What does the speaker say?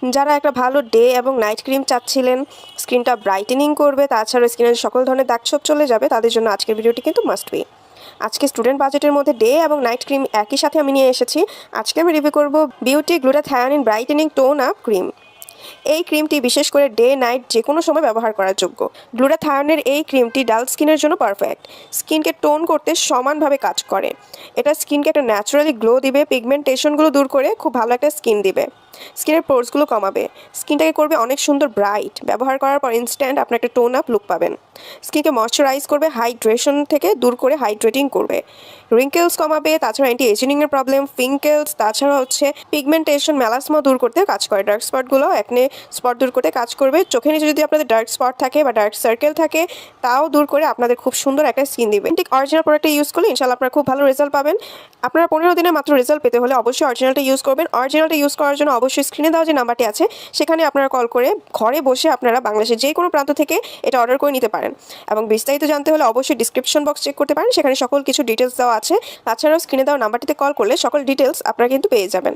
যারা একটা ভালো ডে এবং নাইট ক্রিম চাচ্ছিলেন, স্কিনটা ব্রাইটেনিং করবে, তাছাড়া স্কিনের সকল ধরনের দাগ-ছোপ চলে যাবে, তাদের জন্য আজকের ভিডিওটি কিন্তু মাস্ট বি। আজকে স্টুডেন্ট বাজেটের মধ্যে ডে এবং নাইট ক্রিম একই সাথে আমি নিয়ে এসেছি। আজকে আমি রিভিউ করব beauty glutathione brightening tone up cream. এই ক্রিমটি বিশেষ করে ডে নাইট যে কোনো সময় ব্যবহার করার যোগ্য। গ্লুটাথায়োনের এই ক্রিমটি ডাল স্কিনের জন্য পারফেক্ট। স্কিনকে টোন করতে সমানভাবে কাজ করে। এটা স্কিনকে একটা ন্যাচারালি গ্লো দিবে, পিগমেন্টেশনগুলো দূর করে খুব ভালো একটা স্কিন দিবে। স্কিনের পোরসগুলো কমাবে, স্কিনটাকে করবে অনেক সুন্দর ব্রাইট। ব্যবহার করার পর ইনস্ট্যান্ট আপনার একটা টোন আপ লুক পাবেন। স্কিনকে ময়শ্চারাইজ করবে, হাইড্রেশন থেকে দূর করে হাইড্রেটিং করবে। রিঙ্কেলস কমাবে, তাছাড়া অ্যান্টি এজিংয়ের প্রবলেম, ফিঙ্কেলস, তাছাড়া হচ্ছে পিগমেন্টেশন, মেলাসমা দূর করতে কাজ করে। ডার্ক স্পটগুলো একনে স্পট দূর করতে কাজ করবে। চোখের নিচে যদি আপনাদের ডার্ক স্পট থাকে বা ডার্ক সার্কেল থাকে, তাও দূর করে আপনাদের খুব সুন্দর একটা স্কিন দিবে। ঠিক অরিজিনাল প্রোডাক্টটা ইউজ করলে ইনশাআল্লাহ আপনারা খুব ভালো রেজাল্ট পাবেন। আপনারা 15 দিনে মাত্র রেজাল্ট পেতে হলে অবশ্যই অরিজিনালটা ইউজ করবেন। অরিজিনালটা ইউজ করার জন্য অবশ্যই স্ক্রিনে দেওয়া যে নাম্বারটি আছে সেখানে আপনারা কল করে ঘরে বসে আপনারা বাংলাদেশের যে কোনো প্রান্ত থেকে এটা অর্ডার করে নিতে পারেন। এবং বিস্তারিত জানতে হলে অবশ্যই ডিসক্রিপশন বক্স চেক করতে পারেন, সেখানে সকল কিছু ডিটেলস দেওয়া আছে। তাছাড়াও স্ক্রিনে দেওয়া নাম্বারটিতে কল করলে সকল ডিটেলস আপনারা কিন্তু পেয়ে যাবেন।